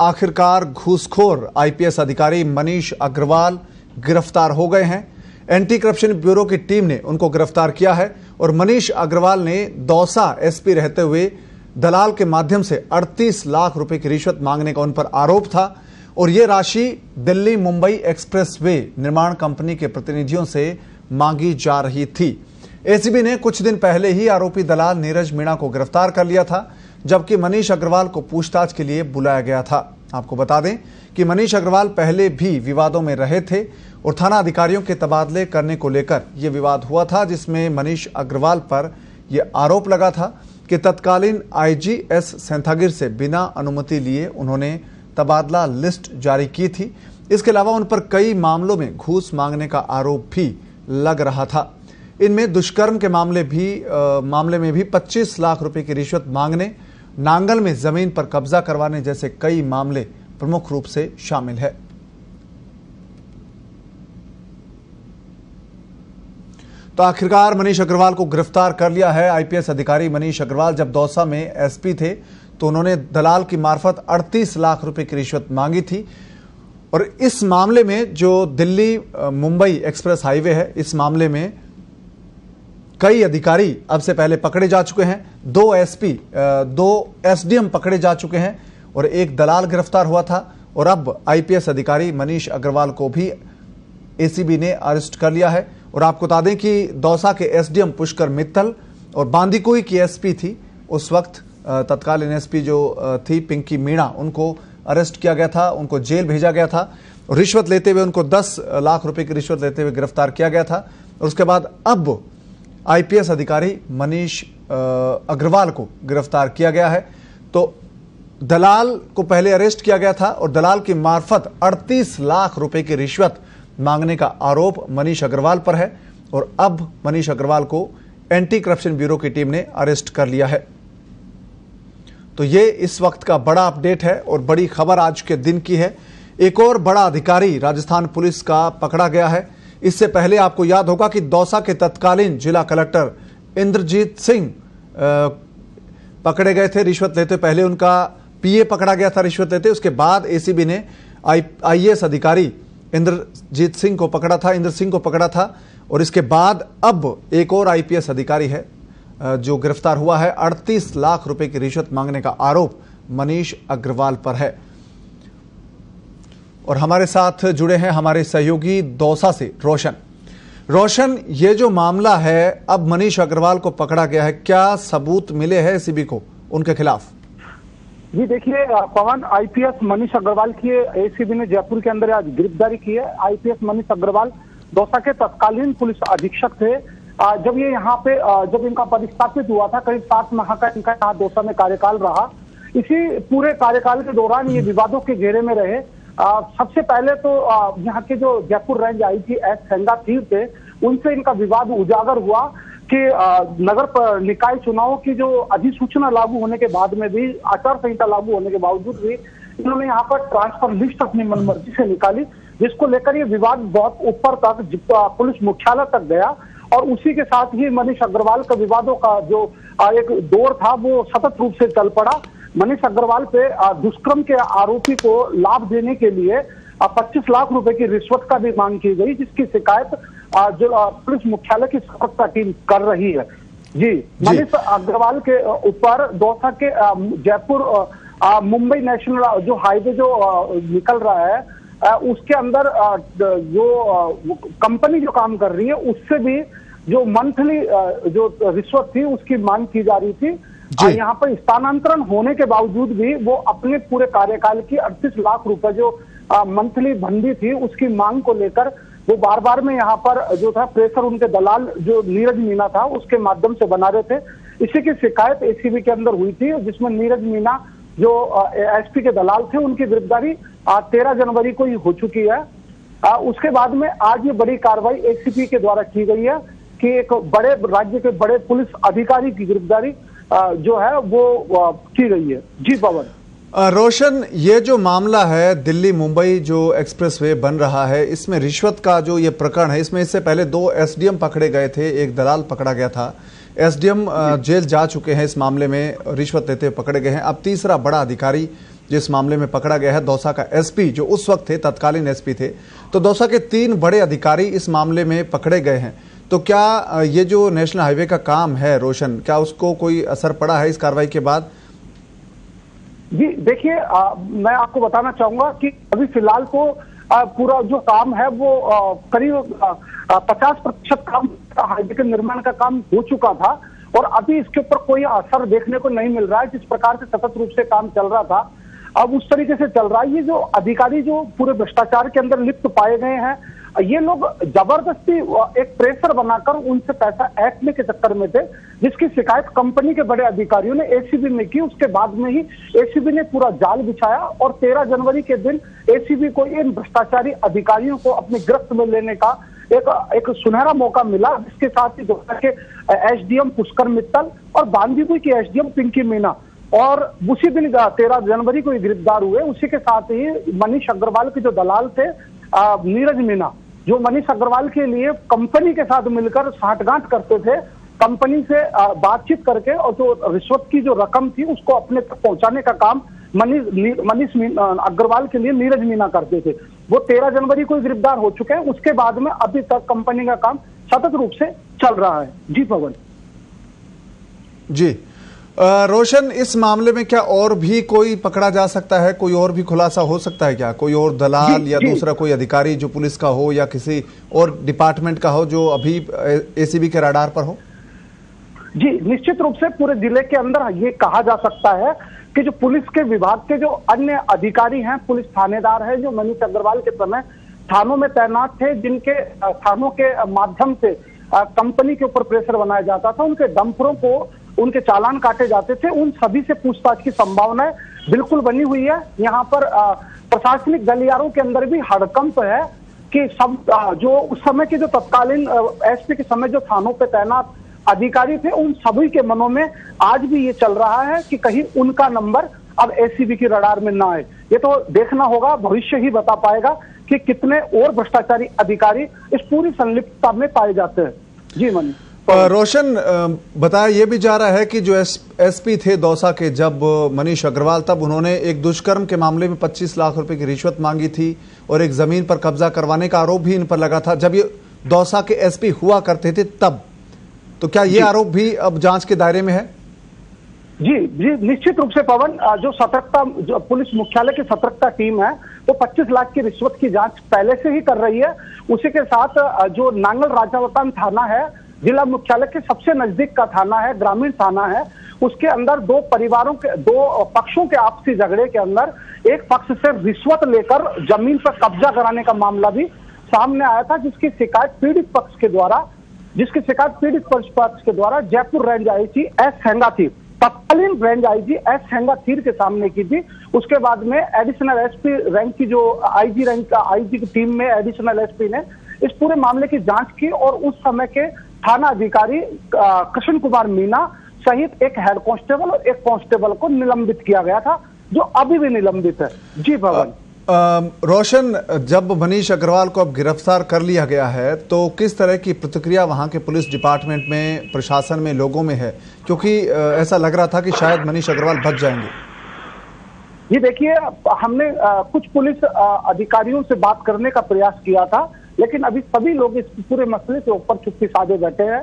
आखिरकार घूसखोर आईपीएस अधिकारी मनीष अग्रवाल गिरफ्तार हो गए हैं। एंटी करप्शन ब्यूरो की टीम ने उनको गिरफ्तार किया है और मनीष अग्रवाल ने दौसा एसपी रहते हुए दलाल के माध्यम से 38 लाख रुपए की रिश्वत मांगने का उन पर आरोप था और यह राशि दिल्ली मुंबई एक्सप्रेसवे निर्माण कंपनी के प्रतिनिधियों से मांगी जा रही थी। एसीबी ने कुछ दिन पहले ही आरोपी दलाल नीरज मीणा को गिरफ्तार कर लिया था, जबकि मनीष अग्रवाल को पूछताछ के लिए बुलाया गया था। आपको बता दें कि मनीष अग्रवाल पहले भी विवादों में रहे थे और थाना अधिकारियों के तबादले करने को लेकर यह विवाद हुआ था, जिसमें मनीष अग्रवाल पर यह आरोप लगा था कि तत्कालीन आईजी एस सेंथागिर से बिना अनुमति लिए उन्होंने तबादला लिस्ट जारी की थी। इसके अलावा उन पर कई मामलों में घूस मांगने का आरोप भी लग रहा था। इनमें दुष्कर्म के मामले में भी 25 लाख रुपए की रिश्वत मांगने, नांगल में जमीन पर कब्जा करवाने जैसे कई मामले प्रमुख रूप से शामिल है। तो आखिरकार मनीष अग्रवाल को गिरफ्तार कर लिया है। आईपीएस अधिकारी मनीष अग्रवाल जब दौसा में एसपी थे तो उन्होंने दलाल की मार्फत 38 लाख रुपए की रिश्वत मांगी थी और इस मामले में जो दिल्ली मुंबई एक्सप्रेस हाईवे है, इस मामले में कई अधिकारी अब से पहले पकड़े जा चुके हैं। 2 एसपी, 2 एसडीएम पकड़े जा चुके हैं और एक दलाल गिरफ्तार हुआ था और अब आईपीएस अधिकारी मनीष अग्रवाल को भी एसीबी ने अरेस्ट कर लिया है। और आपको बता दें कि दौसा के एसडीएम पुष्कर मित्तल और बांदीकुई की एसपी थी उस वक्त तत्कालीन एसपी जो थी पिंकी मीणा, उनको अरेस्ट किया गया था, उनको जेल भेजा गया था और रिश्वत लेते हुए उनको 10 लाख रुपए की रिश्वत लेते हुए गिरफ्तार किया गया था। और उसके बाद अब आईपीएस अधिकारी मनीष अग्रवाल को गिरफ्तार किया गया है। तो दलाल को पहले अरेस्ट किया गया था और दलाल की मार्फत 38 लाख रुपए की रिश्वत मांगने का आरोप मनीष अग्रवाल पर है और अब मनीष अग्रवाल को एंटी करप्शन ब्यूरो की टीम ने अरेस्ट कर लिया है। तो ये इस वक्त का बड़ा अपडेट है और बड़ी खबर आज के दिन की है। एक और बड़ा अधिकारी राजस्थान पुलिस का पकड़ा गया है। इससे पहले आपको याद होगा कि दौसा के तत्कालीन जिला कलेक्टर इंद्रजीत सिंह पकड़े गए थे रिश्वत लेते। पहले उनका पीए पकड़ा गया था रिश्वत लेते, उसके बाद एसीबी ने आईएएस अधिकारी इंद्रजीत सिंह को पकड़ा था, इंद्र सिंह को पकड़ा था और इसके बाद अब एक और आईपीएस अधिकारी है जो गिरफ्तार हुआ है। 38 लाख रुपए की रिश्वत मांगने का आरोप मनीष अग्रवाल पर है। और हमारे साथ जुड़े हैं हमारे सहयोगी दौसा से रोशन, ये जो मामला है अब मनीष अग्रवाल को पकड़ा गया है, क्या सबूत मिले हैं एसीबी को उनके खिलाफ? जी देखिए पवन, आईपीएस मनीष अग्रवाल की एसीबी ने जयपुर के अंदर आज गिरफ्तारी की है। आईपीएस मनीष अग्रवाल दौसा के तत्कालीन पुलिस अधीक्षक थे। जब ये यहाँ पे जब इनका पदस्थापित हुआ था, करीब 7 माह का इनका यहाँ दौसा में कार्यकाल रहा। इसी पूरे कार्यकाल के दौरान ये विवादों के घेरे में रहे। सबसे पहले तो यहाँ के जो जयपुर रेंज आईजी एस सेंगाथीर थे, उनसे इनका विवाद उजागर हुआ कि नगर निकाय चुनावों की जो अधिसूचना लागू होने के बाद में भी, आचार संहिता लागू होने के बावजूद भी इन्होंने यहाँ पर ट्रांसफर लिस्ट अपनी मनमर्जी से निकाली, जिसको लेकर ये विवाद बहुत ऊपर तक पुलिस मुख्यालय तक गया। और उसी के साथ ही मनीष अग्रवाल का विवादों का जो एक दौर था वो सतत रूप से चल पड़ा। मनीष अग्रवाल पे दुष्कर्म के आरोपी को लाभ देने के लिए 25 लाख रुपए की रिश्वत का भी मांग की गई, जिसकी शिकायत जो पुलिस मुख्यालय की सतर्कता टीम कर रही है। जी मनीष अग्रवाल के ऊपर दौसा के जयपुर मुंबई नेशनल जो हाईवे जो निकल रहा है, उसके अंदर जो कंपनी जो काम कर रही है, उससे भी जो मंथली जो रिश्वत थी उसकी मांग की जा रही थी। यहाँ पर स्थानांतरण होने के बावजूद भी वो अपने पूरे कार्यकाल की 38 लाख रुपए जो मंथली बंदी थी उसकी मांग को लेकर वो बार बार में यहाँ पर जो था प्रेशर उनके दलाल जो नीरज मीणा था उसके माध्यम से बना रहे थे। इसी की शिकायत एसीबी के अंदर हुई थी, जिसमें नीरज मीणा जो एसपी के दलाल थे उनकी गिरफ्तारी 13 जनवरी को ही हो चुकी है। उसके बाद में आज ये बड़ी कार्रवाई एसीबी के द्वारा की गई है कि एक बड़े राज्य के बड़े पुलिस अधिकारी की गिरफ्तारी जो है वो की गई है। जी पवन। रोशन, ये जो मामला है दिल्ली मुंबई जो एक्सप्रेसवे बन रहा है, इसमें रिश्वत का जो ये प्रकरण है, इसमें इससे पहले 2 एसडीएम पकड़े गए थे, एक दलाल पकड़ा गया था। एसडीएम जेल जा चुके हैं, इस मामले में रिश्वत लेते हुए पकड़े गए हैं। अब तीसरा बड़ा अधिकारी जिस मामले में पकड़ा गया है दौसा का एसपी, जो उस वक्त थे, तत्कालीन एसपी थे। तो दौसा के 3 बड़े अधिकारी इस मामले में पकड़े गए हैं। तो क्या ये जो नेशनल हाईवे का काम है रोशन, क्या उसको कोई असर पड़ा है इस कार्रवाई के बाद? जी देखिए, मैं आपको बताना चाहूंगा कि अभी फिलहाल तो पूरा जो काम है वो करीब 50% काम हाईवे के निर्माण का काम हो चुका था और अभी इसके ऊपर कोई असर देखने को नहीं मिल रहा है। जिस प्रकार से सतत रूप से काम चल रहा था, अब उस तरीके से चल रहा है। ये जो अधिकारी जो पूरे भ्रष्टाचार के अंदर लिप्त पाए गए हैं, ये लोग जबरदस्ती एक प्रेशर बनाकर उनसे पैसा ऐंठने के चक्कर में थे, जिसकी शिकायत कंपनी के बड़े अधिकारियों ने एसीबी में की। उसके बाद में ही एसीबी ने पूरा जाल बिछाया और 13 जनवरी के दिन एसीबी को इन भ्रष्टाचारी अधिकारियों को अपनी गिरफ्त में लेने का एक सुनहरा मौका मिला, जिसके साथ ही दौसा के एसडीएम पुष्कर मित्तल और बांदीकुई की एसडीएम पिंकी मीना और उसी दिन 13 जनवरी को गिरफ्तार हुए। उसी के साथ ही मनीष अग्रवाल के जो दलाल थे नीरज मीना, जो मनीष अग्रवाल के लिए कंपनी के साथ मिलकर साठगांठ करते थे, कंपनी से बातचीत करके और जो रिश्वत की जो रकम थी उसको अपने तक पहुंचाने का काम मनीष अग्रवाल के लिए नीरज मीना करते थे। वो 13 जनवरी को गिरफ्तार हो चुके हैं। उसके बाद में अभी तक कंपनी का काम सतत रूप से चल रहा है। जी पवन जी। रोशन, इस मामले में क्या और भी कोई पकड़ा जा सकता है? कोई और भी खुलासा हो सकता है क्या? कोई और दलाल या दूसरा कोई अधिकारी जो पुलिस का हो या किसी और डिपार्टमेंट का हो जो अभी एसीबी के रडार पर हो? जी निश्चित रूप से पूरे जिले के अंदर ये कहा जा सकता है कि जो पुलिस के विभाग के जो अन्य अधिकारी हैं, पुलिस थानेदार हैं, जो मनीष अग्रवाल के समय थानों में तैनात थे, जिनके थानों के माध्यम से कंपनी के ऊपर प्रेशर बनाया जाता था, उनके डंपरों को उनके चालान काटे जाते थे, उन सभी से पूछताछ की संभावनाएं बिल्कुल बनी हुई है। यहाँ पर प्रशासनिक गलियारों के अंदर भी हड़कंप है कि सब जो उस समय के जो तत्कालीन एसपी के समय जो थानों पे तैनात अधिकारी थे, उन सभी के मनों में आज भी ये चल रहा है कि कहीं उनका नंबर अब एसीबी की रडार में ना आए। ये तो देखना होगा, भविष्य ही बता पाएगा कि कितने और भ्रष्टाचारी अधिकारी इस पूरी संलिप्तता में पाए जाते हैं। जी मनी रोशन, बताया यह भी जा रहा है कि जो एसपी थे दौसा के, जब मनीष अग्रवाल, तब उन्होंने एक दुष्कर्म के मामले में 25 लाख रुपए की रिश्वत मांगी थी और एक जमीन पर कब्जा करवाने का आरोप भी इन पर लगा था जब ये दौसा के एसपी हुआ करते थे तब। तो क्या ये आरोप भी अब जांच के दायरे में है? जी जी निश्चित रूप से पवन, जो सतर्कता जो पुलिस मुख्यालय की सतर्कता टीम है वो 25 लाख की रिश्वत की जांच पहले से ही कर रही है। उसी के साथ जो नांगल राजावतान थाना है, जिला मुख्यालय के सबसे नजदीक का थाना है, ग्रामीण थाना है, उसके अंदर दो पक्षों के आपसी झगड़े के अंदर एक पक्ष से रिश्वत लेकर जमीन पर कब्जा कराने का मामला भी सामने आया था, जिसकी शिकायत पीड़ित पक्ष के द्वारा जयपुर रेंज आईजी एस हेंगाथीर, तत्कालीन रेंज आईजी एस हेंगाथीर के सामने की थी। उसके बाद में एडिशनल एसपी रैंक की जो आईजी की टीम में एडिशनल एसपी ने इस पूरे मामले की जांच की और उस समय के थाना अधिकारी कृष्ण कुमार मीना सहित एक हेड कांस्टेबल और एक कांस्टेबल को निलंबित किया गया था, जो अभी भी निलंबित है। जी भवन। रोशन, जब मनीष अग्रवाल को अब गिरफ्तार कर लिया गया है तो किस तरह की प्रतिक्रिया वहां के पुलिस डिपार्टमेंट में, प्रशासन में, लोगों में है? क्योंकि ऐसा लग रहा था कि शायद मनीष अग्रवाल बच जाएंगे। ये देखिए, हमने कुछ पुलिस अधिकारियों से बात करने का प्रयास किया था, लेकिन अभी सभी लोग इस पूरे मसले के ऊपर चुप्पी साधे बैठे हैं।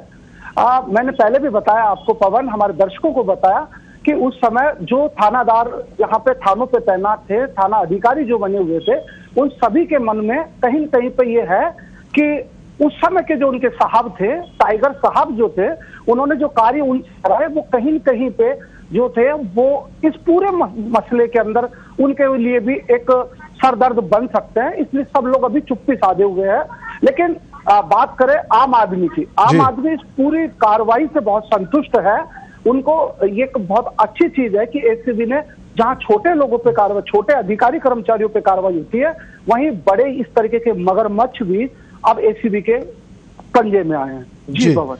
मैंने पहले भी बताया आपको पवन, हमारे दर्शकों को बताया कि उस समय जो थानादार यहाँ पे थानों पे तैनात थे, थाना अधिकारी जो बने हुए थे, उन सभी के मन में कहीं न कहीं पे ये है कि उस समय के जो उनके साहब थे, टाइगर साहब जो थे, उन्होंने जो कार्य उनसे कराए वो कहीं न कहीं पे जो थे वो इस पूरे मसले के अंदर उनके लिए भी एक सरदर्द बन सकते हैं। इसलिए सब लोग अभी चुप्पी साधे हुए हैं। लेकिन बात करें आम आदमी की, आम आदमी इस पूरी कार्रवाई से बहुत संतुष्ट है। उनको ये बहुत अच्छी चीज है कि एसीबी ने जहां छोटे लोगों पे कार्रवाई, छोटे अधिकारी कर्मचारियों पे कार्रवाई होती है, वहीं बड़े इस तरीके के मगरमच्छ भी अब एसीबी के पंजे में आए हैं। जी भवन।